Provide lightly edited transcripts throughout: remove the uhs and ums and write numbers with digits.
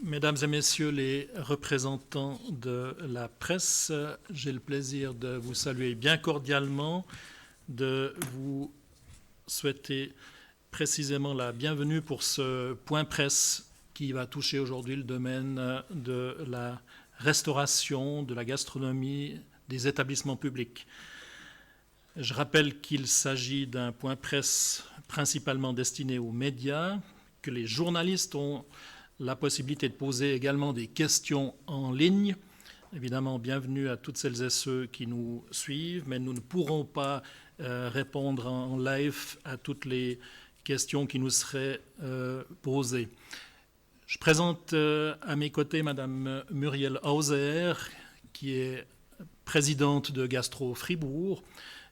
Mesdames et messieurs les représentants de la presse, j'ai le plaisir de vous saluer bien cordialement, de vous souhaiter précisément la bienvenue pour ce point presse qui va toucher aujourd'hui le domaine de la restauration, de la gastronomie, des établissements publics. Je rappelle qu'il s'agit d'un point presse principalement destiné aux médias, que les journalistes ont la possibilité de poser également des questions en ligne. Évidemment, bienvenue à toutes celles et ceux qui nous suivent, mais nous ne pourrons pas répondre en live à toutes les questions qui nous seraient posées. Je présente à mes côtés Madame Muriel Hauser, qui est présidente de Gastro Fribourg,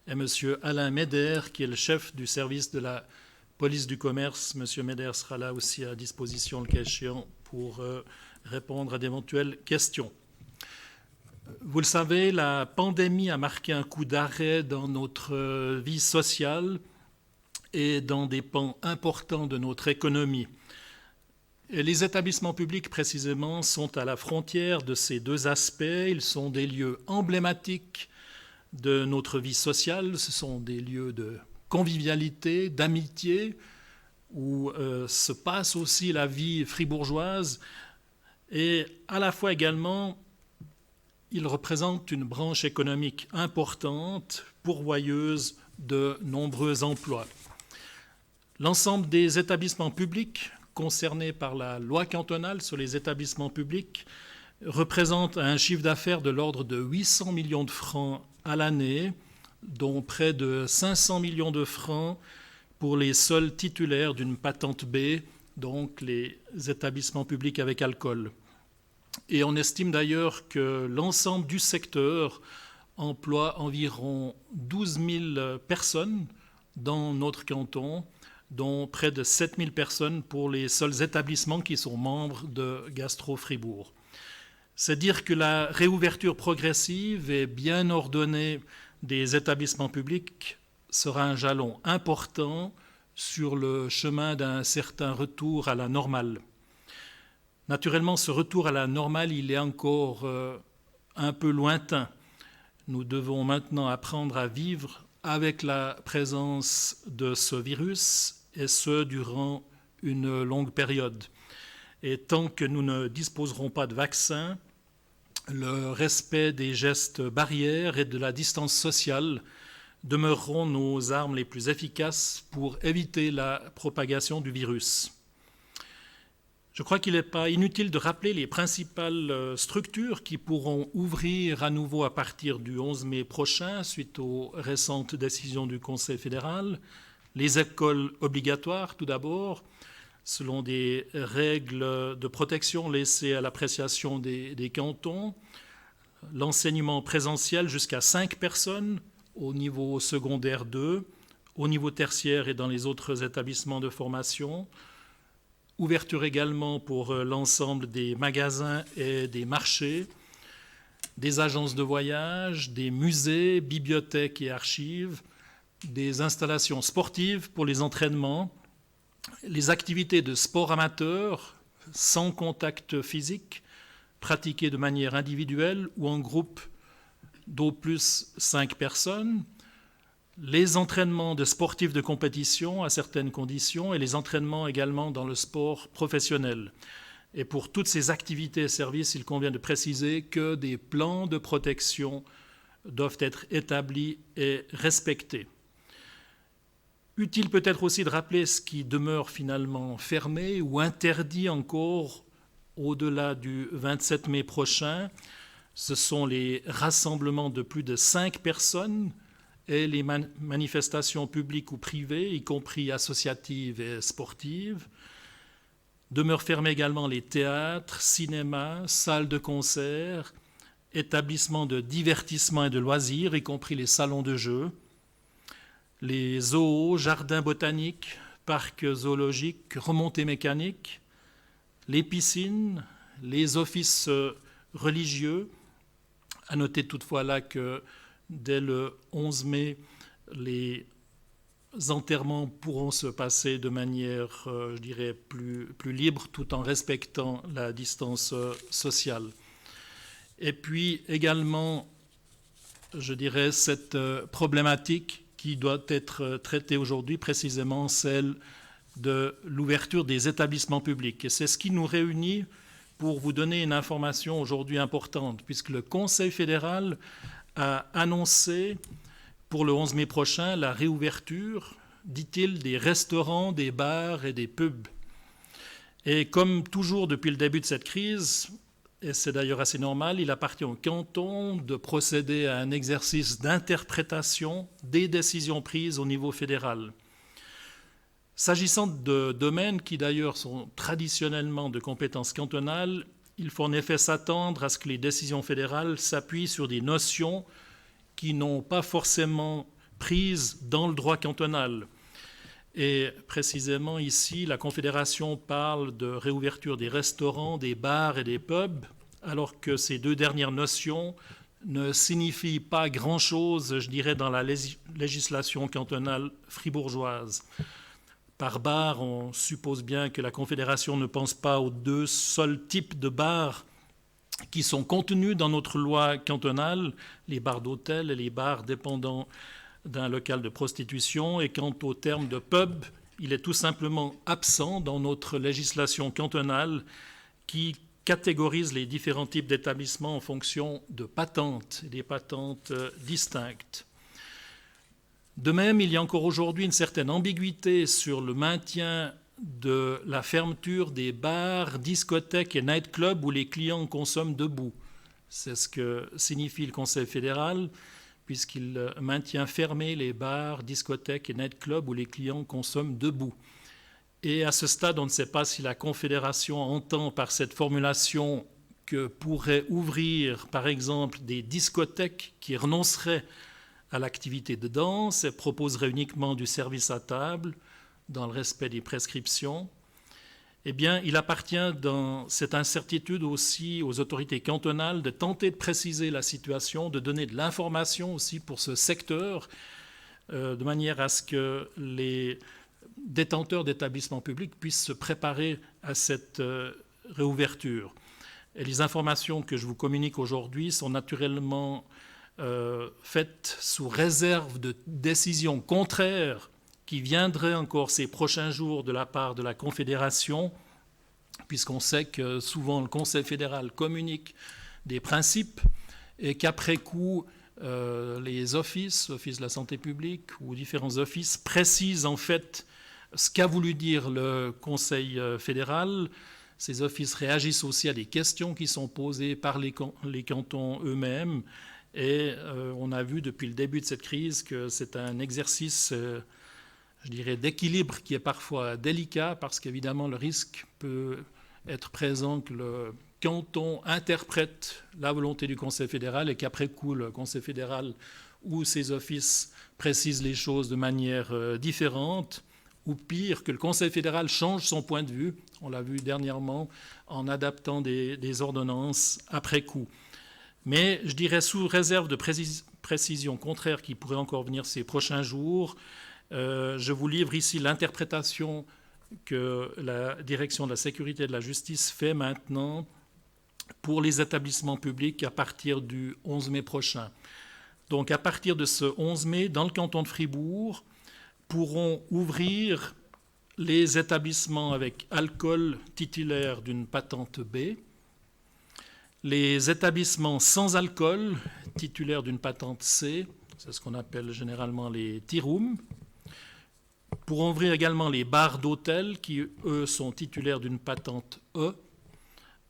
et Monsieur Alain Meder, qui est le chef du service de la police du commerce. Monsieur Meder sera là aussi à disposition, le cas échéant, pour répondre à d'éventuelles questions. Vous le savez, la pandémie a marqué un coup d'arrêt dans notre vie sociale et dans des pans importants de notre économie. Et les établissements publics, précisément, sont à la frontière de ces deux aspects. Ils sont des lieux emblématiques de notre vie sociale. Ce sont des lieux de convivialité, d'amitié, où se passe aussi la vie fribourgeoise, et à la fois également, ils représentent une branche économique importante, pourvoyeuse de nombreux emplois. L'ensemble des établissements publics concernés par la loi cantonale sur les établissements publics représente un chiffre d'affaires de l'ordre de 800 millions de francs à l'année, dont près de 500 millions de francs pour les seuls titulaires d'une patente B, donc les établissements publics avec alcool. Et on estime d'ailleurs que l'ensemble du secteur emploie environ 12 000 personnes dans notre canton, dont près de 7 000 personnes pour les seuls établissements qui sont membres de Gastro Fribourg. C'est dire que la réouverture progressive et bien ordonnée des établissements publics sera un jalon important sur le chemin d'un certain retour à la normale. Naturellement, ce retour à la normale, il est encore un peu lointain. Nous devons maintenant apprendre à vivre avec la présence de ce virus, et ce, durant une longue période. Et tant que nous ne disposerons pas de vaccin, le respect des gestes barrières et de la distance sociale demeureront nos armes les plus efficaces pour éviter la propagation du virus. Je crois qu'il n'est pas inutile de rappeler les principales structures qui pourront ouvrir à nouveau à partir du 11 mai prochain, suite aux récentes décisions du Conseil fédéral. Les écoles obligatoires, tout d'abord, selon des règles de protection laissées à l'appréciation des cantons, l'enseignement présentiel jusqu'à 5 personnes au niveau secondaire 2, au niveau tertiaire et dans les autres établissements de formation, ouverture également pour l'ensemble des magasins et des marchés, des agences de voyage, des musées, bibliothèques et archives, des installations sportives pour les entraînements, les activités de sport amateur, sans contact physique, pratiquées de manière individuelle ou en groupe d'au plus 5 personnes, les entraînements de sportifs de compétition à certaines conditions et les entraînements également dans le sport professionnel. Et pour toutes ces activités et services, il convient de préciser que des plans de protection doivent être établis et respectés. Utile peut-être aussi de rappeler ce qui demeure finalement fermé ou interdit encore au-delà du 27 mai prochain. Ce sont les rassemblements de plus de 5 personnes et les manifestations publiques ou privées, y compris associatives et sportives. Demeurent fermés également les théâtres, cinémas, salles de concert, établissements de divertissement et de loisirs, y compris les salons de jeux, les zoos, jardins botaniques, parcs zoologiques, remontées mécaniques, les piscines, les offices religieux. À noter toutefois là que dès le 11 mai, les enterrements pourront se passer de manière, je dirais, plus libre, tout en respectant la distance sociale. Et puis également, je dirais, cette problématique qui doit être traitée aujourd'hui, précisément celle de l'ouverture des établissements publics. Et c'est ce qui nous réunit pour vous donner une information aujourd'hui importante, puisque le Conseil fédéral a annoncé pour le 11 mai prochain la réouverture, dit-il, des restaurants, des bars et des pubs. Et comme toujours depuis le début de cette crise, et c'est d'ailleurs assez normal, il appartient au canton de procéder à un exercice d'interprétation des décisions prises au niveau fédéral. S'agissant de domaines qui d'ailleurs sont traditionnellement de compétences cantonales, il faut en effet s'attendre à ce que les décisions fédérales s'appuient sur des notions qui n'ont pas forcément prises dans le droit cantonal. Et précisément ici, la Confédération parle de réouverture des restaurants, des bars et des pubs, alors que ces deux dernières notions ne signifient pas grand-chose, je dirais, dans la législation cantonale fribourgeoise. Par bar, on suppose bien que la Confédération ne pense pas aux deux seuls types de bars qui sont contenus dans notre loi cantonale, les bars d'hôtel et les bars dépendant d'un local de prostitution. Et quant au terme de pub, il est tout simplement absent dans notre législation cantonale qui catégorise les différents types d'établissements en fonction de patentes, des patentes distinctes. De même, il y a encore aujourd'hui une certaine ambiguïté sur le maintien de la fermeture des bars, discothèques et nightclubs où les clients consomment debout. C'est ce que signifie le Conseil fédéral, puisqu'il maintient fermés les bars, discothèques et nightclubs où les clients consomment debout. Et à ce stade, on ne sait pas si la Confédération entend par cette formulation que pourrait ouvrir, par exemple, des discothèques qui renonceraient à l'activité de danse et proposerait uniquement du service à table dans le respect des prescriptions. Eh bien, il appartient dans cette incertitude aussi aux autorités cantonales de tenter de préciser la situation, de donner de l'information aussi pour ce secteur, de manière à ce que les détenteurs d'établissements publics puissent se préparer à cette réouverture. Et les informations que je vous communique aujourd'hui sont naturellement faites sous réserve de décisions contraires qui viendraient encore ces prochains jours de la part de la Confédération, puisqu'on sait que souvent le Conseil fédéral communique des principes et qu'après coup, les offices de la santé publique ou différents offices précisent en fait ce qu'a voulu dire le Conseil fédéral. Ces offices réagissent aussi à des questions qui sont posées par les cantons eux-mêmes. Et on a vu depuis le début de cette crise que c'est un exercice, je dirais, d'équilibre qui est parfois délicat parce qu'évidemment le risque peut être présent que le canton interprète la volonté du Conseil fédéral et qu'après coup le Conseil fédéral ou ses offices précisent les choses de manière différente, ou pire, que le Conseil fédéral change son point de vue. On l'a vu dernièrement en adaptant des ordonnances après coup. Mais je dirais sous réserve de précisions contraires qui pourraient encore venir ces prochains jours, je vous livre ici l'interprétation que la Direction de la sécurité et de la justice fait maintenant pour les établissements publics à partir du 11 mai prochain. Donc à partir de ce 11 mai, dans le canton de Fribourg, pourront ouvrir les établissements avec alcool titulaires d'une patente B, les établissements sans alcool, titulaires d'une patente C, c'est ce qu'on appelle généralement les tea-rooms, pourront ouvrir également les bars d'hôtel qui, eux, sont titulaires d'une patente E.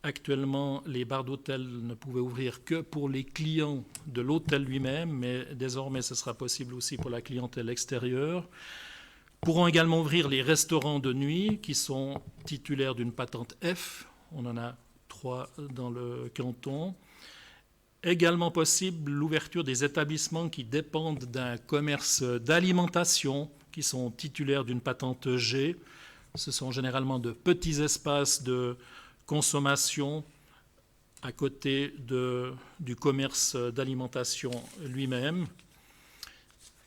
Actuellement, les bars d'hôtel ne pouvaient ouvrir que pour les clients de l'hôtel lui-même, mais désormais, ce sera possible aussi pour la clientèle extérieure. Pourront également ouvrir les restaurants de nuit qui sont titulaires d'une patente F. On en a 3 dans le canton. Également possible l'ouverture des établissements qui dépendent d'un commerce d'alimentation, qui sont titulaires d'une patente G. Ce sont généralement de petits espaces de consommation à côté du commerce d'alimentation lui-même.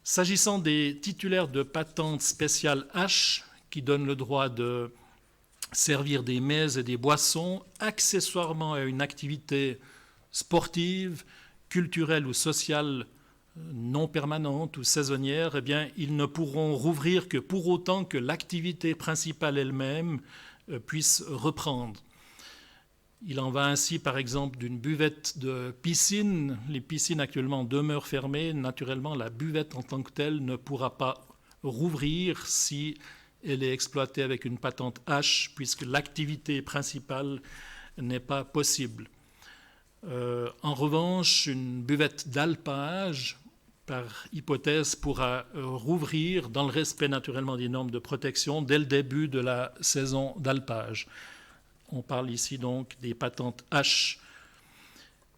S'agissant des titulaires de patentes spéciales H, qui donnent le droit de servir des mets et des boissons accessoirement à une activité sportive, culturelle ou sociale non permanente ou saisonnière, eh bien, ils ne pourront rouvrir que pour autant que l'activité principale elle-même puisse reprendre. Il en va ainsi, par exemple, d'une buvette de piscine. Les piscines actuellement demeurent fermées. Naturellement, la buvette en tant que telle ne pourra pas rouvrir si elle est exploitée avec une patente H, puisque l'activité principale n'est pas possible. En revanche, une buvette d'alpage, par hypothèse, pourra rouvrir dans le respect naturellement des normes de protection dès le début de la saison d'alpage. On parle ici donc des patentes H.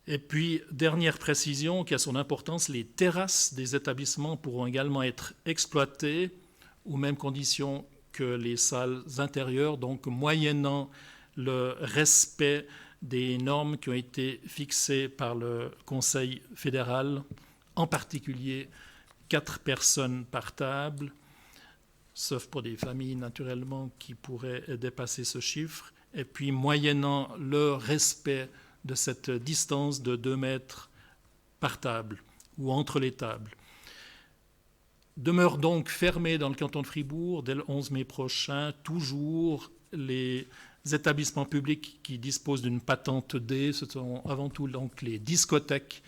Et puis, dernière précision qui a son importance, les terrasses des établissements pourront également être exploitées aux mêmes conditions que les salles intérieures, donc moyennant le respect des normes qui ont été fixées par le Conseil fédéral, en particulier 4 personnes par table, sauf pour des familles naturellement qui pourraient dépasser ce chiffre, et puis moyennant le respect de cette distance de 2 mètres par table ou entre les tables. Demeurent donc fermés dans le canton de Fribourg dès le 11 mai prochain toujours les établissements publics qui disposent d'une patente D, ce sont avant tout donc les discothèques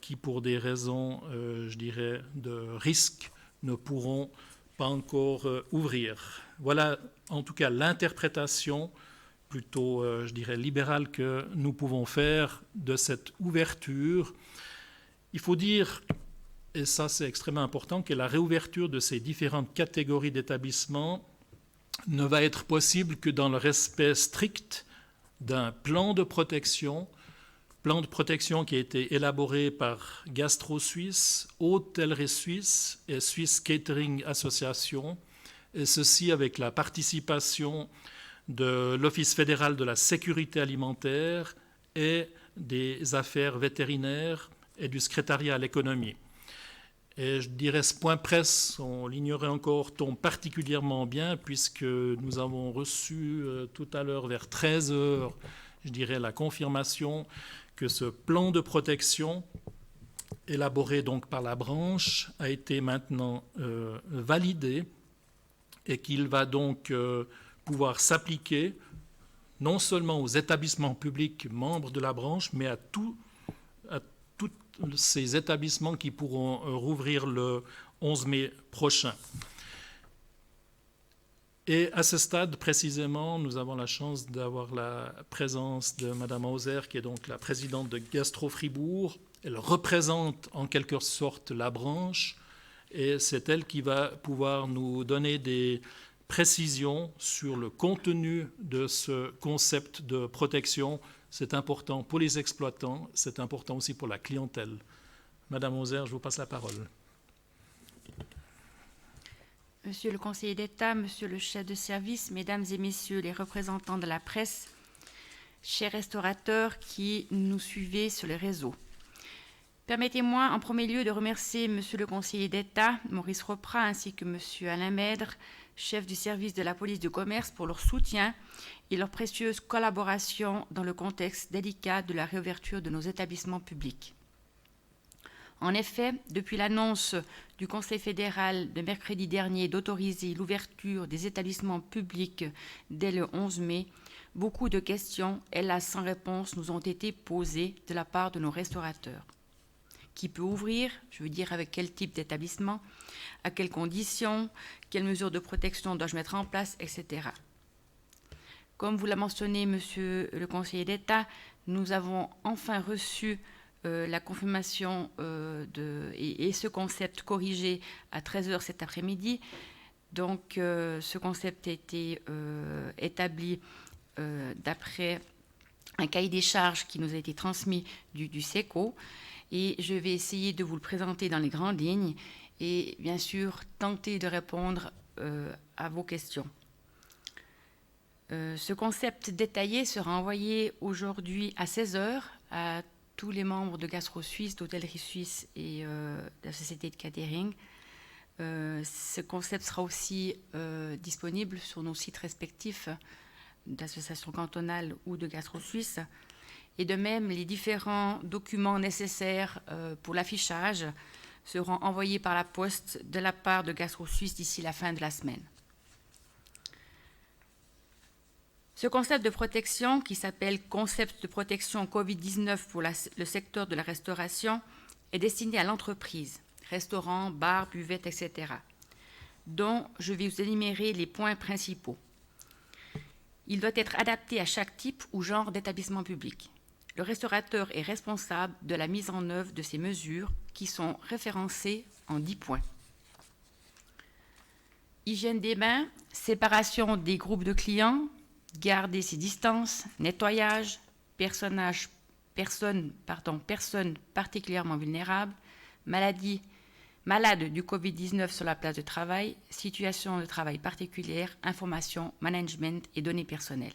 qui, pour des raisons, je dirais, de risque, ne pourront pas encore ouvrir. Voilà en tout cas l'interprétation plutôt, je dirais, libérale que nous pouvons faire de cette ouverture. Il faut dire, et ça c'est extrêmement important, que la réouverture de ces différentes catégories d'établissements ne va être possible que dans le respect strict d'un plan de protection qui a été élaboré par Gastro Suisse, Hôtellerie Suisse et Swiss Catering Association, et ceci avec la participation de l'Office fédéral de la sécurité alimentaire et des affaires vétérinaires et du secrétariat à l'économie. Et je dirais ce point presse, on l'ignorait encore, tombe particulièrement bien puisque nous avons reçu tout à l'heure vers 13h, je dirais, la confirmation que ce plan de protection élaboré donc par la branche a été maintenant validé et qu'il va donc pouvoir s'appliquer non seulement aux établissements publics membres de la branche, mais à tous ces établissements qui pourront rouvrir le 11 mai prochain. Et à ce stade, précisément, nous avons la chance d'avoir la présence de Mme Hauser, qui est donc la présidente de Gastro Fribourg. Elle représente en quelque sorte la branche, et c'est elle qui va pouvoir nous donner des précisions sur le contenu de ce concept de protection. C'est important pour les exploitants, c'est important aussi pour la clientèle. Madame Hauser, je vous passe la parole. Monsieur le conseiller d'État, monsieur le chef de service, mesdames et messieurs les représentants de la presse, chers restaurateurs qui nous suivez sur les réseaux. Permettez-moi en premier lieu de remercier monsieur le conseiller d'État, Maurice Ropra, ainsi que monsieur Alain Maître, chef du service de la police du commerce, pour leur soutien et leur précieuse collaboration dans le contexte délicat de la réouverture de nos établissements publics. En effet, depuis l'annonce du Conseil fédéral de mercredi dernier d'autoriser l'ouverture des établissements publics dès le 11 mai, beaucoup de questions, hélas sans réponse, nous ont été posées de la part de nos restaurateurs. Qui peut ouvrir? Je veux dire avec quel type d'établissement? À quelles conditions? Quelles mesures de protection dois-je mettre en place? Etc. Comme vous l'a mentionné, monsieur le conseiller d'État, nous avons enfin reçu la confirmation et ce concept corrigé à 13h cet après-midi. Donc, ce concept a été établi d'après un cahier des charges qui nous a été transmis du SECO. Et je vais essayer de vous le présenter dans les grandes lignes et, bien sûr, tenter de répondre à vos questions. Ce concept détaillé sera envoyé aujourd'hui à 16h à tous les membres de Gastro Suisse, d'Hôtellerie Suisse et de la société de catering. Ce concept sera aussi disponible sur nos sites respectifs d'associations cantonales ou de Gastro Suisse. Et de même, les différents documents nécessaires pour l'affichage seront envoyés par la poste de la part de Gastro Suisse d'ici la fin de la semaine. Ce concept de protection, qui s'appelle Concept de protection Covid-19 pour le secteur de la restauration, est destiné à l'entreprise, restaurants, bars, buvettes, etc., dont je vais vous énumérer les points principaux. Il doit être adapté à chaque type ou genre d'établissement public. Le restaurateur est responsable de la mise en œuvre de ces mesures qui sont référencées en 10 points. Hygiène des mains, séparation des groupes de clients, garder ses distances, nettoyage, personnes particulièrement vulnérables, malade du Covid-19 sur la place de travail, situation de travail particulière, information, management et données personnelles.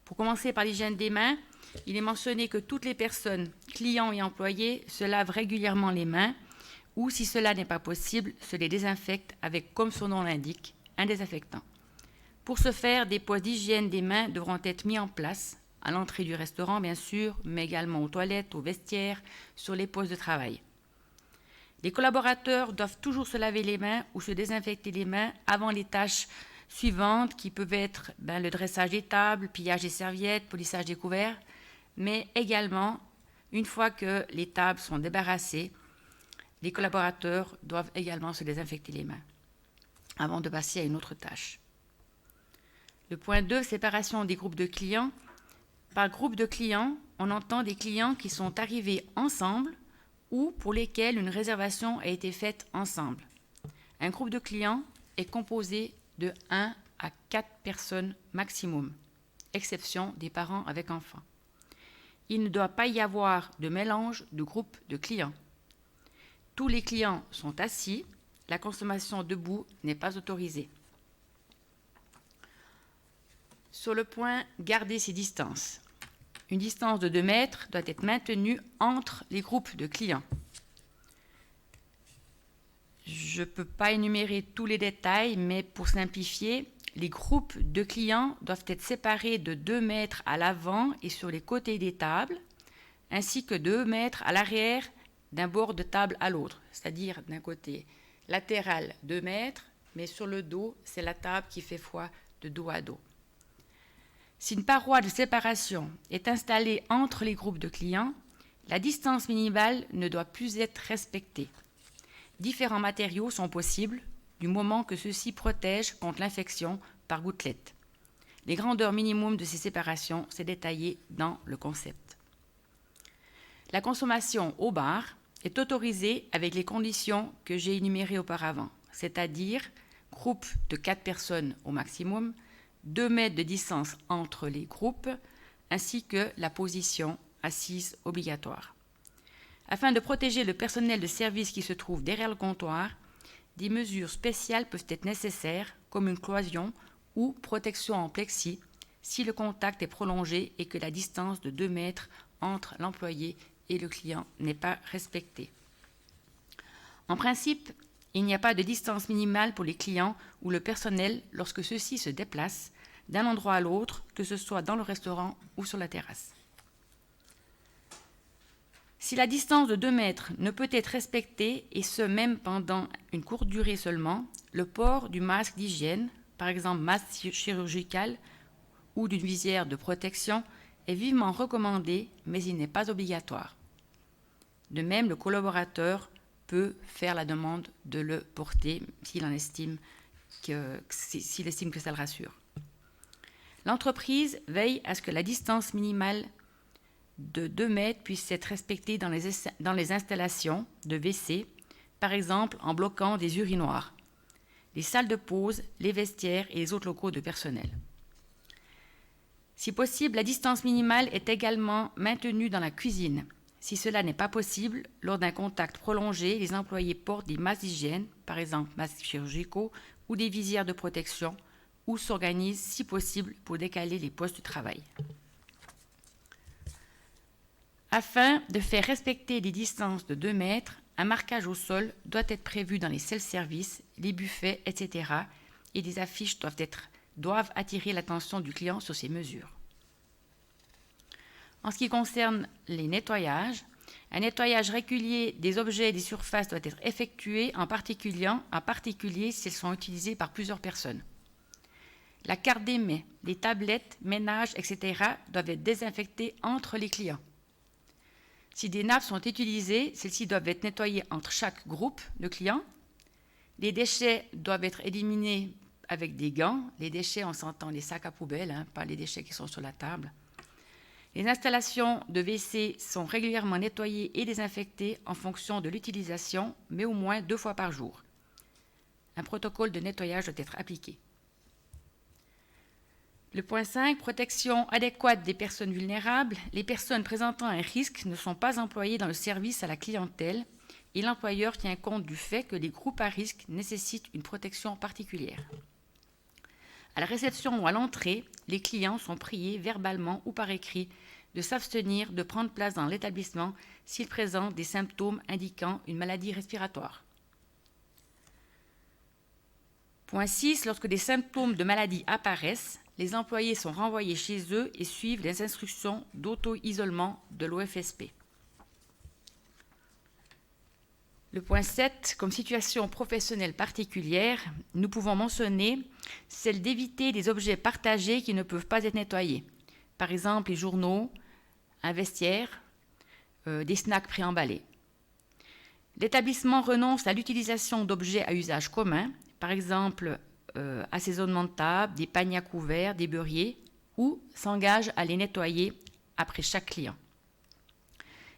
Pour commencer par l'hygiène des mains, il est mentionné que toutes les personnes, clients et employés, se lavent régulièrement les mains ou, si cela n'est pas possible, se les désinfectent avec, comme son nom l'indique, un désinfectant. Pour ce faire, des postes d'hygiène des mains devront être mis en place, à l'entrée du restaurant bien sûr, mais également aux toilettes, aux vestiaires, sur les postes de travail. Les collaborateurs doivent toujours se laver les mains ou se désinfecter les mains avant les tâches suivantes qui peuvent être le dressage des tables, pillage des serviettes, polissage des couverts, mais également, une fois que les tables sont débarrassées, les collaborateurs doivent également se désinfecter les mains avant de passer à une autre tâche. Le point 2, séparation des groupes de clients. Par groupe de clients, on entend des clients qui sont arrivés ensemble ou pour lesquels une réservation a été faite ensemble. Un groupe de clients est composé de 1 à 4 personnes maximum, exception des parents avec enfants. Il ne doit pas y avoir de mélange de groupes de clients. Tous les clients sont assis, la consommation debout n'est pas autorisée. Sur le point garder ses distances. Une distance de 2 mètres doit être maintenue entre les groupes de clients. Je ne peux pas énumérer tous les détails, mais pour simplifier, les groupes de clients doivent être séparés de 2 mètres à l'avant et sur les côtés des tables, ainsi que 2 mètres à l'arrière d'un bord de table à l'autre, c'est-à-dire d'un côté latéral 2 mètres, mais sur le dos, c'est la table qui fait foi de dos à dos. Si une paroi de séparation est installée entre les groupes de clients, la distance minimale ne doit plus être respectée. Différents matériaux sont possibles du moment que ceux-ci protègent contre l'infection par gouttelettes. Les grandeurs minimum de ces séparations, c'est détaillé dans le concept. La consommation au bar est autorisée avec les conditions que j'ai énumérées auparavant, c'est-à-dire groupe de 4 personnes au maximum, 2 mètres de distance entre les groupes, ainsi que la position assise obligatoire. Afin de protéger le personnel de service qui se trouve derrière le comptoir, des mesures spéciales peuvent être nécessaires, comme une cloison ou protection en plexi, si le contact est prolongé et que la distance de 2 mètres entre l'employé et le client n'est pas respectée. En principe, il n'y a pas de distance minimale pour les clients ou le personnel lorsque ceux-ci se déplacent d'un endroit à l'autre, que ce soit dans le restaurant ou sur la terrasse. Si la distance de 2 mètres ne peut être respectée, et ce même pendant une courte durée seulement, le port du masque d'hygiène, par exemple masque chirurgical ou d'une visière de protection, est vivement recommandé, mais il n'est pas obligatoire. De même, le collaborateur peut faire la demande de le porter s'il estime que ça le rassure. L'entreprise veille à ce que la distance minimale de 2 mètres puisse être respectée dans les installations de WC, par exemple en bloquant des urinoirs, les salles de pause, les vestiaires et les autres locaux de personnel. Si possible, la distance minimale est également maintenue dans la cuisine. Si cela n'est pas possible, lors d'un contact prolongé, les employés portent des masques d'hygiène, par exemple masques chirurgicaux, ou des visières de protection, ou s'organisent, si possible, pour décaler les postes de travail. Afin de faire respecter les distances de 2 mètres, un marquage au sol doit être prévu dans les self-service, les buffets, etc. et des affiches doivent attirer l'attention du client sur ces mesures. En ce qui concerne les nettoyages, un nettoyage régulier des objets et des surfaces doit être effectué en particulier s'ils sont utilisés par plusieurs personnes. La carte des mets, les tablettes, ménages, etc. doivent être désinfectées entre les clients. Si des nappes sont utilisées, celles-ci doivent être nettoyées entre chaque groupe de clients. Les déchets doivent être éliminés avec des gants. Les déchets, on s'entend les sacs à poubelle, pas les déchets qui sont sur la table. Les installations de WC sont régulièrement nettoyées et désinfectées en fonction de l'utilisation, mais au moins 2 fois par jour. Un protocole de nettoyage doit être appliqué. Le point 5, protection adéquate des personnes vulnérables. Les personnes présentant un risque ne sont pas employées dans le service à la clientèle et l'employeur tient compte du fait que les groupes à risque nécessitent une protection particulière. À la réception ou à l'entrée, les clients sont priés verbalement ou par écrit de s'abstenir de prendre place dans l'établissement s'ils présentent des symptômes indiquant une maladie respiratoire. Point 6, lorsque des symptômes de maladie apparaissent, les employés sont renvoyés chez eux et suivent les instructions d'auto-isolement de l'OFSP. Le point 7, comme situation professionnelle particulière, nous pouvons mentionner celle d'éviter des objets partagés qui ne peuvent pas être nettoyés. Par exemple, les journaux, un vestiaire, des snacks préemballés. L'établissement renonce à l'utilisation d'objets à usage commun, par exemple assaisonnement de table, des paniers à couverts, des beurriers, ou s'engage à les nettoyer après chaque client.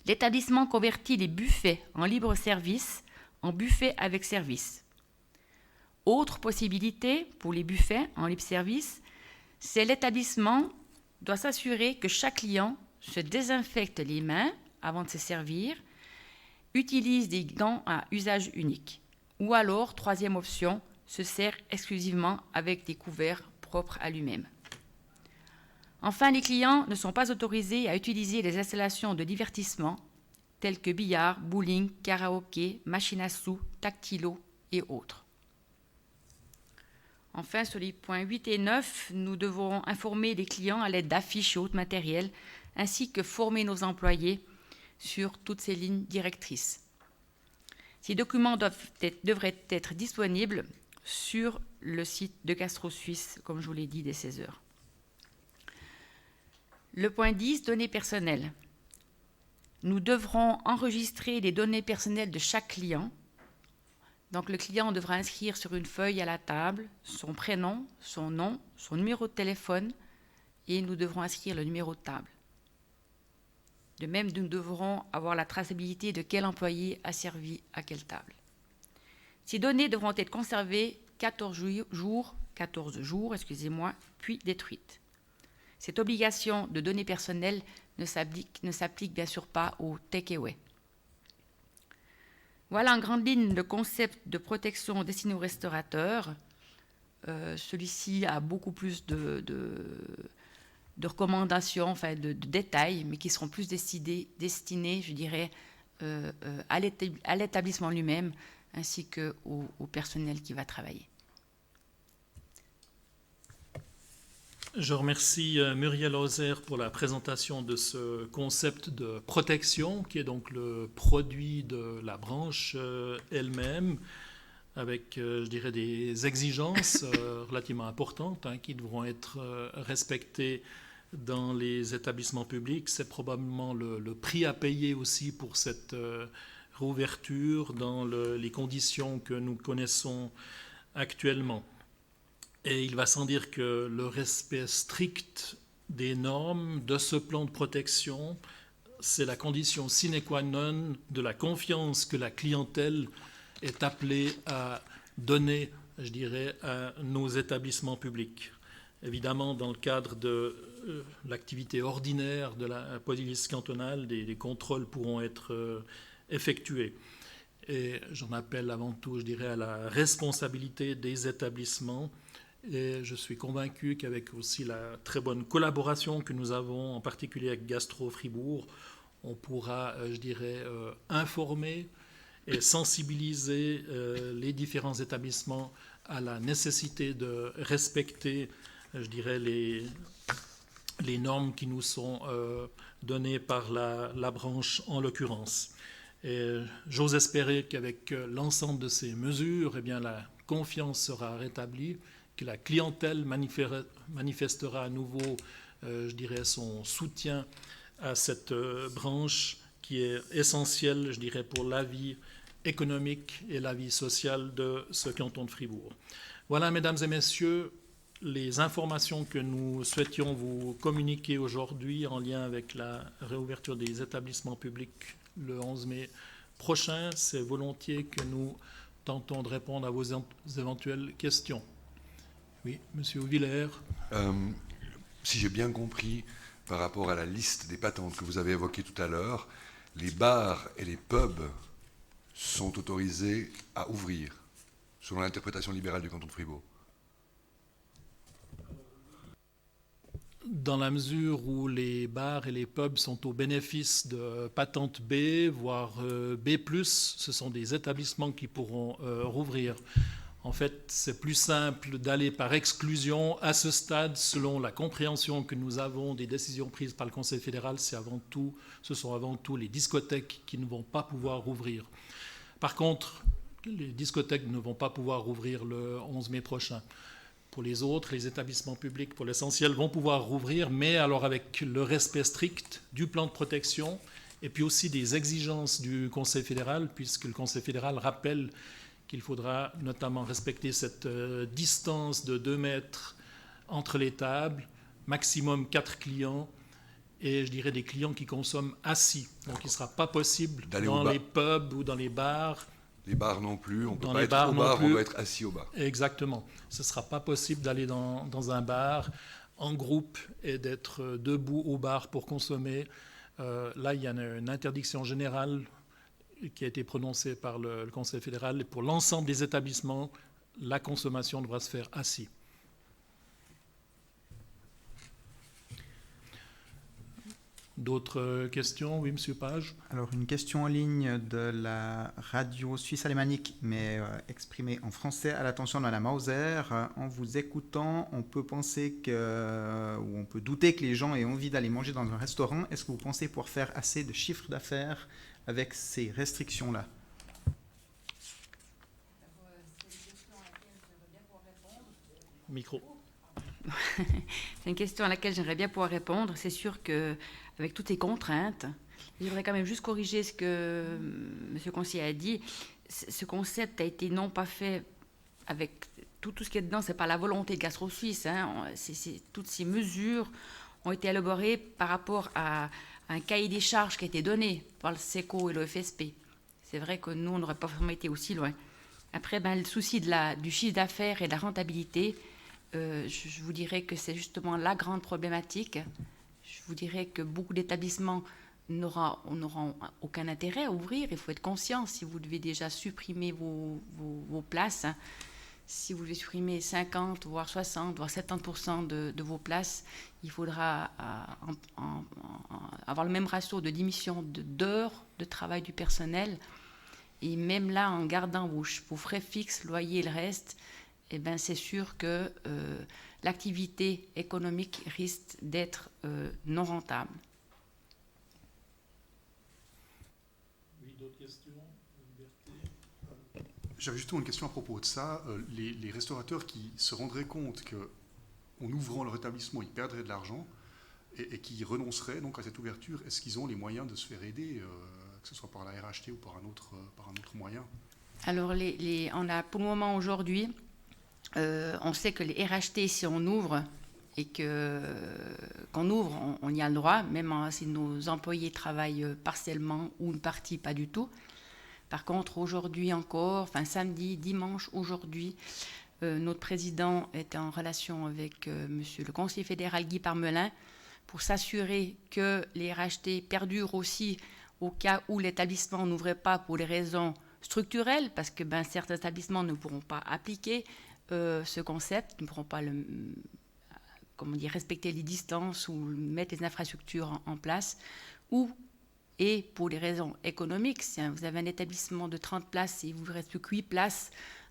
L'établissement convertit les buffets en libre-service en buffets avec service. Autre possibilité pour les buffets en libre-service, c'est l'établissement doit s'assurer que chaque client se désinfecte les mains avant de se servir, utilise des gants à usage unique. Ou alors, troisième option, se sert exclusivement avec des couverts propres à lui-même. Enfin, les clients ne sont pas autorisés à utiliser les installations de divertissement telles que billard, bowling, karaoké, machine à sous, tactilo et autres. Enfin, sur les points 8 et 9, nous devons informer les clients à l'aide d'affiches et autres matériels, ainsi que former nos employés sur toutes ces lignes directrices. Ces documents devraient être disponibles sur le site de Gastro Suisse, comme je vous l'ai dit, dès 16 heures. Le point 10, données personnelles. Nous devrons enregistrer les données personnelles de chaque client. Donc le client devra inscrire sur une feuille à la table son prénom, son nom, son numéro de téléphone et nous devrons inscrire le numéro de table. De même, nous devrons avoir la traçabilité de quel employé a servi à quelle table. Ces données devront être conservées 14 jours, puis détruites. Cette obligation de données personnelles ne s'applique bien sûr pas au take-away. Voilà en grande ligne le concept de protection destiné aux restaurateurs. Celui-ci a beaucoup plus de recommandations, enfin de détails, mais qui seront plus destinés, je dirais, à l'établissement lui-même, ainsi qu'au personnel qui va travailler. Je remercie Muriel Hauser pour la présentation de ce concept de protection, qui est donc le produit de la branche elle-même, avec, je dirais, des exigences relativement importantes qui devront être respectées dans les établissements publics. C'est probablement le prix à payer aussi pour cette réouverture dans les conditions que nous connaissons actuellement. Et il va sans dire que le respect strict des normes de ce plan de protection, c'est la condition sine qua non de la confiance que la clientèle est appelée à donner, je dirais, à nos établissements publics. Évidemment, dans le cadre de l'activité ordinaire de la police cantonale, des contrôles pourront être effectués. Et j'en appelle avant tout, je dirais, à la responsabilité des établissements. Et je suis convaincu qu'avec aussi la très bonne collaboration que nous avons, en particulier avec Gastro Fribourg, on pourra, informer et sensibiliser les différents établissements à la nécessité de respecter, les normes qui nous sont données par la branche en l'occurrence. Et j'ose espérer qu'avec l'ensemble de ces mesures, eh bien, la confiance sera rétablie, que la clientèle manifestera à nouveau, son soutien à cette branche qui est essentielle, pour la vie économique et la vie sociale de ce canton de Fribourg. Voilà, mesdames et messieurs, les informations que nous souhaitions vous communiquer aujourd'hui en lien avec la réouverture des établissements publics le 11 mai prochain. C'est volontiers que nous tentons de répondre à vos éventuelles questions. Oui, Monsieur Villers. Si j'ai bien compris, par rapport à la liste des patentes que vous avez évoquées tout à l'heure, les bars et les pubs sont autorisés à ouvrir, selon l'interprétation libérale du canton de Fribourg. Dans la mesure où les bars et les pubs sont au bénéfice de patente B, voire B+, ce sont des établissements qui pourront rouvrir. En fait, c'est plus simple d'aller par exclusion. À ce stade, selon la compréhension que nous avons des décisions prises par le Conseil fédéral, ce sont avant tout les discothèques qui ne vont pas pouvoir rouvrir. Par contre, les discothèques ne vont pas pouvoir rouvrir le 11 mai prochain. Pour les autres, les établissements publics, pour l'essentiel, vont pouvoir rouvrir, mais alors avec le respect strict du plan de protection et puis aussi des exigences du Conseil fédéral, puisque le Conseil fédéral rappelle qu'il faudra notamment respecter cette distance de 2 mètres entre les tables, maximum 4 clients, et des clients qui consomment assis. Donc il ne sera pas possible dans les pubs ou dans les bars. Les bars non plus, on ne peut pas être au bar, on doit être assis au bar. Exactement. Ce ne sera pas possible d'aller dans un bar en groupe et d'être debout au bar pour consommer. Là, il y a une interdiction générale qui a été prononcée par le Conseil fédéral. Et pour l'ensemble des établissements, la consommation devra se faire assis. D'autres questions? Oui, Monsieur Page. Alors, une question en ligne de la radio suisse alémanique, mais exprimée en français à l'attention de Mme Hauser. En vous écoutant, on peut penser ou on peut douter que les gens aient envie d'aller manger dans un restaurant. Est-ce que vous pensez pouvoir faire assez de chiffre d'affaires avec ces restrictions-là? Micro. C'est une question à laquelle j'aimerais bien pouvoir répondre. C'est sûr qu'avec toutes ces contraintes, je voudrais quand même juste corriger ce que M. le conseiller a dit. Ce concept a été non pas fait avec tout ce qui est dedans, ce n'est pas la volonté de Gastro Suisse. Toutes ces mesures ont été élaborées par rapport à un cahier des charges qui a été donné par le SECO et le FSP. C'est vrai que nous, on n'aurait pas forcément été aussi loin. Après, le souci du chiffre d'affaires et de la rentabilité, je vous dirais que c'est justement la grande problématique. Je vous dirais que beaucoup d'établissements n'auront aucun intérêt à ouvrir. Il faut être conscient, si vous devez déjà supprimer vos places, si vous devez supprimer 50, voire 60, voire 70% de vos places, il faudra avoir le même ratio de diminution d'heures de travail du personnel. Et même là, en gardant vos frais fixes, loyer et le reste, c'est sûr que l'activité économique risque d'être non rentable. Oui, d'autres questions? J'avais justement une question à propos de ça. Les restaurateurs qui se rendraient compte qu'en ouvrant leur établissement, ils perdraient de l'argent et qui renonceraient donc à cette ouverture, est-ce qu'ils ont les moyens de se faire aider, que ce soit par la RHT ou par un autre moyen? Alors, on a pour le moment aujourd'hui, on sait que les RHT, si on ouvre et qu'on ouvre, on y a le droit, même si nos employés travaillent partiellement ou une partie pas du tout. Par contre, aujourd'hui encore, samedi, dimanche, aujourd'hui, notre président est en relation avec monsieur le conseiller fédéral Guy Parmelin pour s'assurer que les RHT perdurent aussi au cas où l'établissement n'ouvrait pas pour des raisons structurelles, parce que certains établissements ne pourront pas appliquer ce concept, ne pourront pas respecter les distances ou mettre les infrastructures en place, ou et pour des raisons économiques. Si vous avez un établissement de 30 places et il ne vous reste plus que 8 places,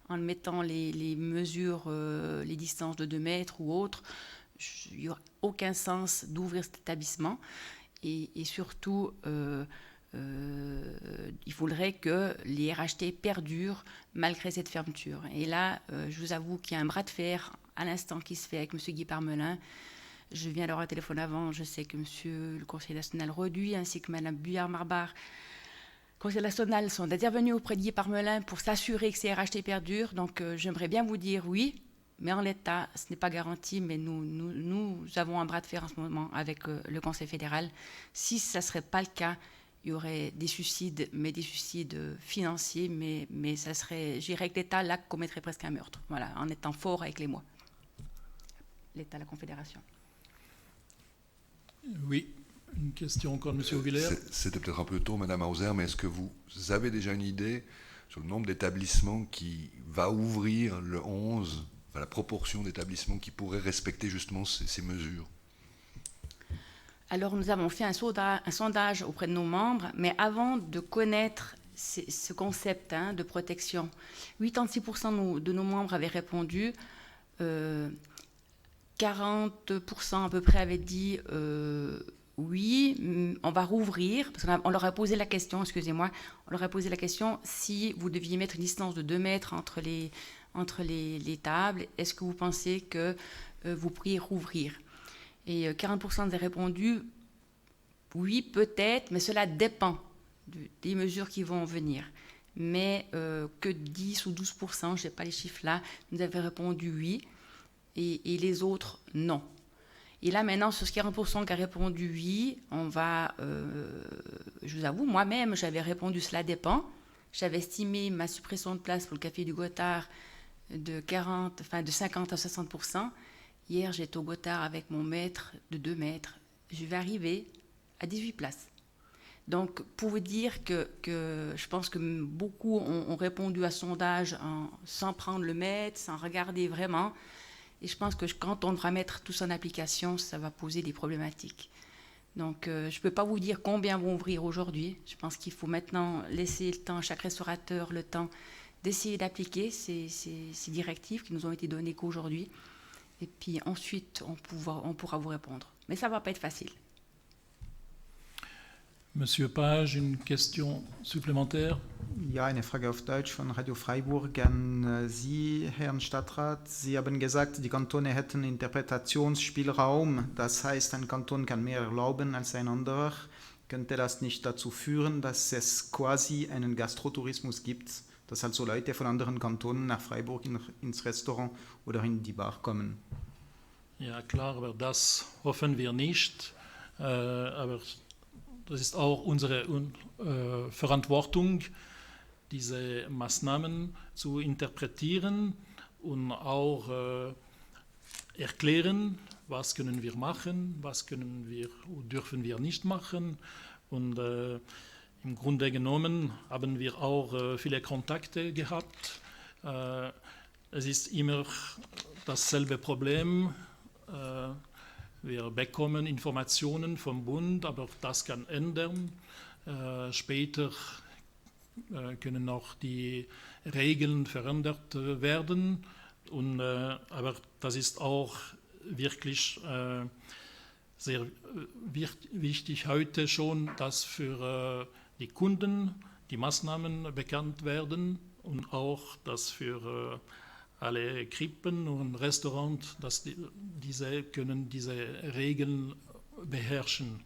en mettant les mesures, les distances de 2 mètres ou autres, il n'y aura aucun sens d'ouvrir cet établissement. Et surtout, il faudrait que les RHT perdurent malgré cette fermeture. Et là, je vous avoue qu'il y a un bras de fer à l'instant qui se fait avec M. Guy Parmelin. Je viens d'avoir un téléphone avant, je sais que M. le conseiller national Reduit ainsi que Mme Buyard-Marbar, conseiller national, sont intervenus auprès de Guy Parmelin pour s'assurer que ces RHT perdurent. Donc j'aimerais bien vous dire oui, mais en l'état, ce n'est pas garanti, mais nous avons un bras de fer en ce moment avec le Conseil fédéral. Si ça ne serait pas le cas, il y aurait des suicides, mais des suicides financiers, mais ça serait, j'irais que l'État là commettrait presque un meurtre, voilà, en étant fort avec les mots. L'État, la Confédération. Oui, une question encore de M. Auvillers. C'était peut-être un peu tôt, Mme Hauser, mais est-ce que vous avez déjà une idée sur le nombre d'établissements qui va ouvrir le 11, enfin, la proportion d'établissements qui pourraient respecter justement ces mesures? Alors, nous avons fait un sondage auprès de nos membres, mais avant de connaître ce concept de protection, 86% de nos membres avaient répondu, 40% à peu près avaient dit oui, on va rouvrir, parce qu'on leur a posé la question, excusez-moi, on leur a posé la question si vous deviez mettre une distance de 2 mètres entre les tables, est-ce que vous pensez que vous pourriez rouvrir? Et 40% avaient répondu oui, peut-être, mais cela dépend des mesures qui vont venir. Mais que 10 ou 12%, je n'ai pas les chiffres là, nous avaient répondu oui, et les autres non. Et là maintenant, sur ce 40% qui a répondu oui, on va, je vous avoue, moi-même j'avais répondu cela dépend. J'avais estimé ma suppression de place pour le Café du Gothard de 50 à 60%. Hier, j'étais au Gothard avec mon maître de 2 mètres. Je vais arriver à 18 places. Donc, pour vous dire que je pense que beaucoup ont répondu à ce sondage sans prendre le mètre, sans regarder vraiment. Et je pense que quand on devra mettre tout ça en application, ça va poser des problématiques. Donc, je ne peux pas vous dire combien vont ouvrir aujourd'hui. Je pense qu'il faut maintenant laisser le temps à chaque restaurateur, le temps d'essayer d'appliquer ces directives qui nous ont été données qu'aujourd'hui. Et puis ensuite, on pourra vous répondre. Mais ça ne va pas être facile. Monsieur Page, une question supplémentaire? Ja, eine Frage auf Deutsch von Radio Freiburg an Sie, Herrn Stadtrat. Sie haben gesagt, die Kantone hätten Interpretationsspielraum. Das heißt, ein Kanton kann mehr erlauben als ein anderer. Könnte das nicht dazu führen, dass es quasi einen Gastrotourismus gibt, dass also Leute von anderen Kantonen nach Freiburg ins Restaurant oder in die Bar kommen? Ja, klar, aber das hoffen wir nicht. Aber das ist auch unsere Verantwortung, diese Maßnahmen zu interpretieren und auch erklären, was können wir machen, was können wir, dürfen wir nicht machen. Und im Grunde genommen haben wir auch viele Kontakte gehabt. Es ist immer dasselbe Problem. Wir bekommen Informationen vom Bund, aber das kann ändern. Später können auch die Regeln verändert werden. Aber das ist auch wirklich sehr wichtig heute schon, dass für die Kunden die Maßnahmen bekannt werden und auch, dass für alle Krippen und Restaurants, dass diese Regeln beherrschen.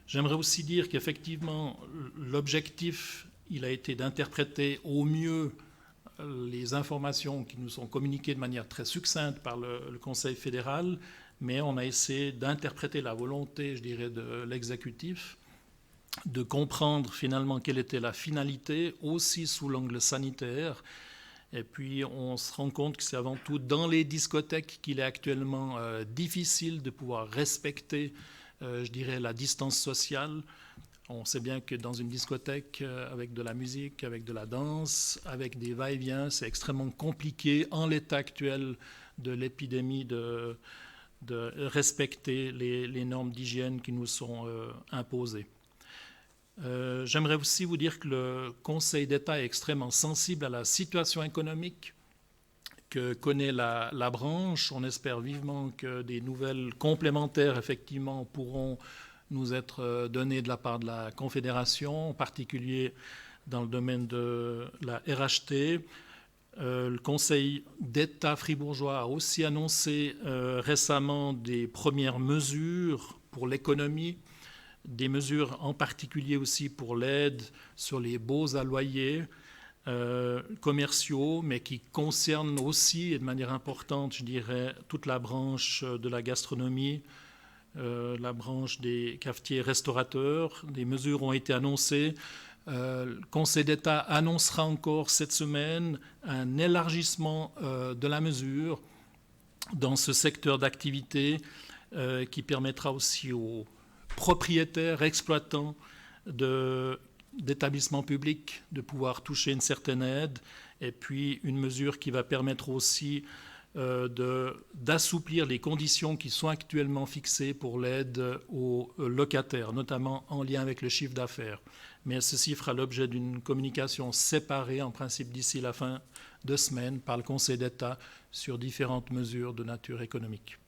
J'aimerais aussi dire qu'effectivement, l'objectif, il a été d'interpréter au mieux les informations qui nous sont communiquées de manière très succincte par le Conseil fédéral, mais on a essayé d'interpréter la volonté, je dirais, de l'exécutif, de comprendre finalement quelle était la finalité, aussi sous l'angle sanitaire. Et puis, on se rend compte que c'est avant tout dans les discothèques qu'il est actuellement difficile de pouvoir respecter, je dirais, la distance sociale. On sait bien que dans une discothèque, avec de la musique, avec de la danse, avec des va-et-vient, c'est extrêmement compliqué en l'état actuel de l'épidémie de respecter les normes d'hygiène qui nous sont imposées. J'aimerais aussi vous dire que le Conseil d'État est extrêmement sensible à la situation économique que connaît la branche. On espère vivement que des nouvelles complémentaires, effectivement, pourront nous être données de la part de la Confédération, en particulier dans le domaine de la RHT. Le Conseil d'État fribourgeois a aussi annoncé récemment des premières mesures pour l'économie, des mesures en particulier aussi pour l'aide sur les baux à loyer commerciaux, mais qui concernent aussi, et de manière importante, je dirais, toute la branche de la gastronomie, la branche des cafetiers restaurateurs. Des mesures ont été annoncées. Le Conseil d'État annoncera encore cette semaine un élargissement de la mesure dans ce secteur d'activité qui permettra aussi aux propriétaires, exploitants d'établissements publics de pouvoir toucher une certaine aide, et puis une mesure qui va permettre aussi d'assouplir les conditions qui sont actuellement fixées pour l'aide aux locataires, notamment en lien avec le chiffre d'affaires. Mais ceci fera l'objet d'une communication séparée, en principe d'ici la fin de semaine, par le Conseil d'État sur différentes mesures de nature économique.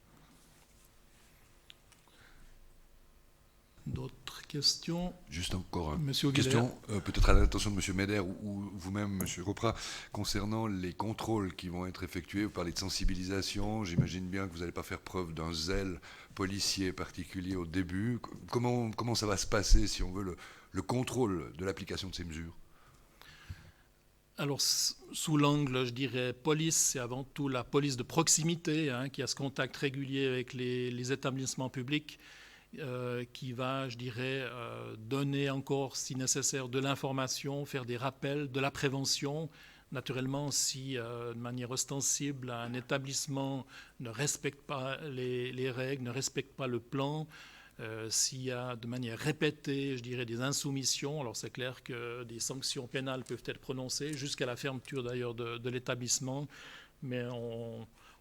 D'autres questions? Juste encore une Monsieur question, peut-être à l'attention de M. Meder ou vous-même, M. Ropra, concernant les contrôles qui vont être effectués. Vous parlez de sensibilisation. J'imagine bien que vous n'allez pas faire preuve d'un zèle policier particulier au début. Comment ça va se passer, si on veut, le contrôle de l'application de ces mesures? Alors, sous l'angle, je dirais, police, c'est avant tout la police de proximité, qui a ce contact régulier avec les établissements publics, qui va, je dirais, donner encore, si nécessaire, de l'information, faire des rappels, de la prévention. Naturellement, si de manière ostensible, un établissement ne respecte pas les règles, ne respecte pas le plan, s'il y a de manière répétée, je dirais, des insoumissions, alors c'est clair que des sanctions pénales peuvent être prononcées, jusqu'à la fermeture d'ailleurs de l'établissement, mais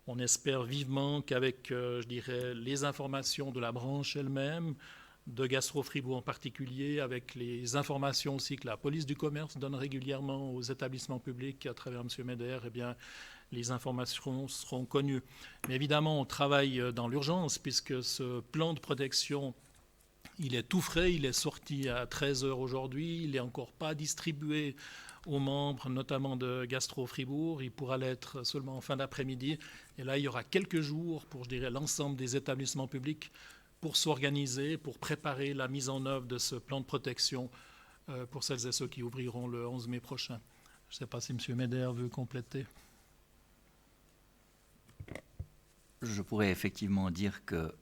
on espère vivement qu'avec, je dirais, les informations de la branche elle-même, de Gastro Fribourg en particulier, avec les informations aussi que la police du commerce donne régulièrement aux établissements publics à travers M. Meder, eh bien, les informations seront connues. Mais évidemment, on travaille dans l'urgence, puisque ce plan de protection, il est tout frais, il est sorti à 13h aujourd'hui, il n'est encore pas distribué aux membres, notamment de Gastro Fribourg. Il pourra l'être seulement en fin d'après-midi. Et là, il y aura quelques jours pour, je dirais, l'ensemble des établissements publics pour s'organiser, pour préparer la mise en œuvre de ce plan de protection pour celles et ceux qui ouvriront le 11 mai prochain. Je ne sais pas si M. Meder veut compléter. Je pourrais effectivement dire que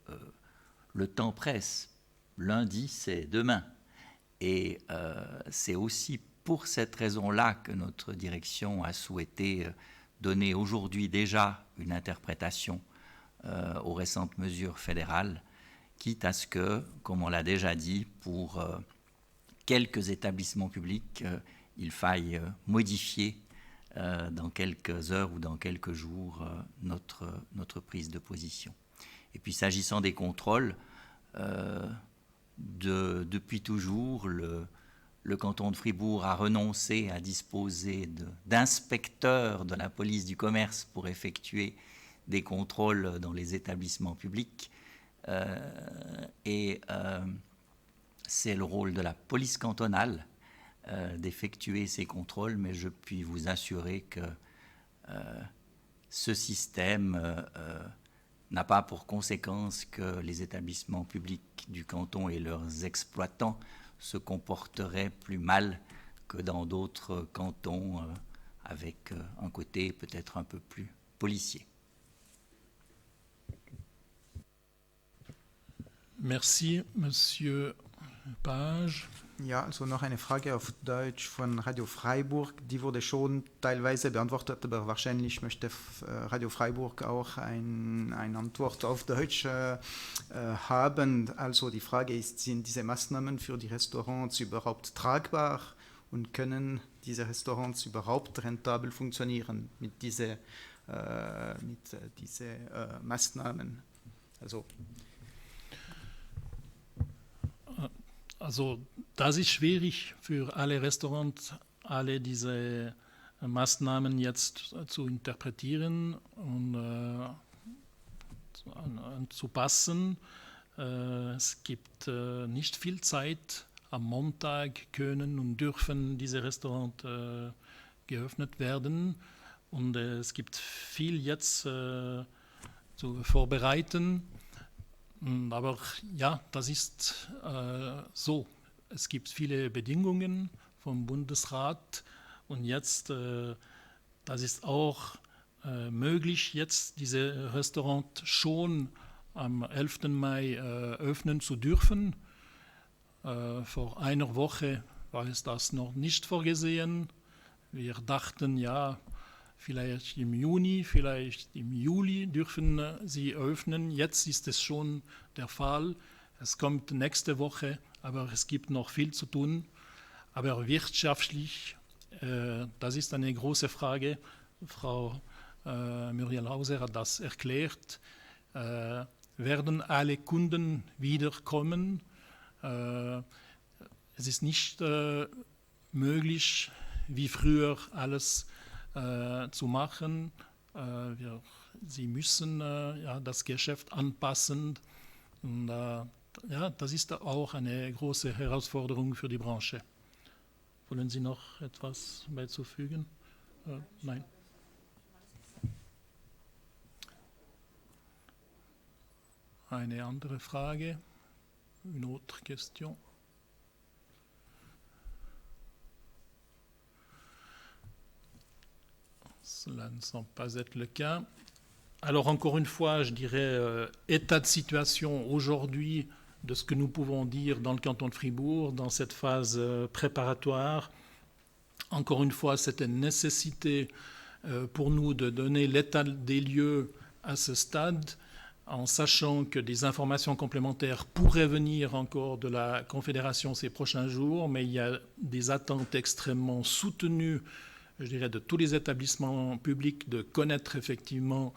le temps presse. Lundi, c'est demain. Et c'est aussi pour cette raison-là que notre direction a souhaité donner aujourd'hui déjà une interprétation aux récentes mesures fédérales, quitte à ce que, comme on l'a déjà dit, pour quelques établissements publics, il faille modifier dans quelques heures ou dans quelques jours notre prise de position. Et puis s'agissant des contrôles, depuis toujours, le canton de Fribourg a renoncé à disposer d'inspecteurs de la police du commerce pour effectuer des contrôles dans les établissements publics. C'est le rôle de la police cantonale d'effectuer ces contrôles, mais je puis vous assurer que ce système n'a pas pour conséquence que les établissements publics du canton et leurs exploitants se comporteraient plus mal que dans d'autres cantons avec un côté peut-être un peu plus policier. Merci, Monsieur Page. Ja, also noch eine Frage auf Deutsch von Radio Freiburg. Die wurde schon teilweise beantwortet, aber wahrscheinlich möchte Radio Freiburg auch eine Antwort auf Deutsch haben. Also die Frage ist, sind diese Maßnahmen für die Restaurants überhaupt tragbar und können diese Restaurants überhaupt rentabel funktionieren mit diese Maßnahmen? Also Das ist schwierig für alle Restaurants, alle diese Maßnahmen jetzt zu interpretieren und zu passen. Es gibt nicht viel Zeit. Am Montag können und dürfen diese Restaurants geöffnet werden. Und es gibt viel jetzt zu vorbereiten. Aber ja, das ist so. Es gibt viele Bedingungen vom Bundesrat. Und jetzt, das ist auch möglich, jetzt diese Restaurants schon am 11. Mai öffnen zu dürfen. Vor einer Woche war es das noch nicht vorgesehen. Wir dachten, ja, vielleicht im Juni, vielleicht im Juli dürfen sie öffnen. Jetzt ist es schon der Fall. Es kommt nächste Woche, aber es gibt noch viel zu tun. Aber wirtschaftlich, das ist eine große Frage. Frau Muriel Hauser hat das erklärt. Werden alle Kunden wiederkommen? Es ist nicht möglich, wie früher alles zu machen. Sie müssen das Geschäft anpassen. Und, das ist auch eine große Herausforderung für die Branche. Wollen Sie noch etwas beizufügen? Nein. Eine andere Frage? Une autre question? Cela ne semble pas être le cas. Alors encore une fois, je dirais état de situation aujourd'hui de ce que nous pouvons dire dans le canton de Fribourg, dans cette phase préparatoire. Encore une fois, c'était une nécessité pour nous de donner l'état des lieux à ce stade, en sachant que des informations complémentaires pourraient venir encore de la Confédération ces prochains jours, mais il y a des attentes extrêmement soutenues, je dirais, de tous les établissements publics de connaître effectivement,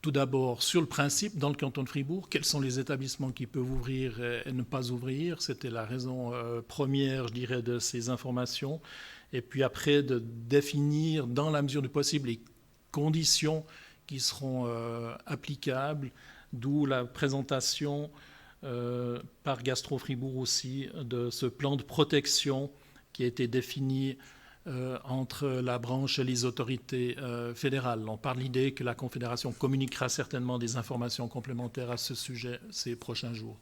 tout d'abord, sur le principe, dans le canton de Fribourg, quels sont les établissements qui peuvent ouvrir et ne pas ouvrir. C'était la raison première, je dirais, de ces informations. Et puis après, de définir, dans la mesure du possible, les conditions qui seront applicables, d'où la présentation par Gastro Fribourg aussi de ce plan de protection qui a été défini entre la branche et les autorités fédérales. On parle de l'idée que la Confédération communiquera certainement des informations complémentaires à ce sujet ces prochains jours.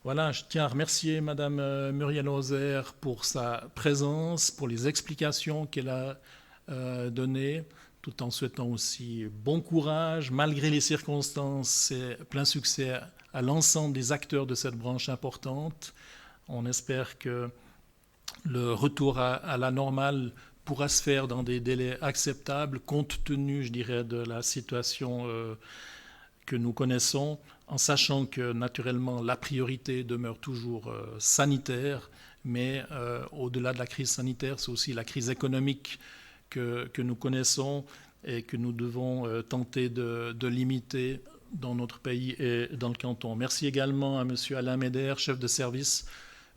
Voilà, je tiens à remercier Madame Muriel Hauser pour sa présence, pour les explications qu'elle a données, tout en souhaitant aussi bon courage, malgré les circonstances, et plein succès à l'ensemble des acteurs de cette branche importante. On espère que le retour à la normale pourra se faire dans des délais acceptables, compte tenu, je dirais, de la situation que nous connaissons, en sachant que, naturellement, la priorité demeure toujours sanitaire, mais au-delà de la crise sanitaire, c'est aussi la crise économique que nous connaissons et que nous devons tenter de limiter dans notre pays et dans le canton. Merci également à M. Alain Médère, chef de service,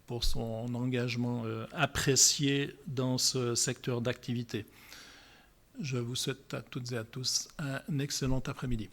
pour son engagement apprécié dans ce secteur d'activité. Je vous souhaite à toutes et à tous un excellent après-midi.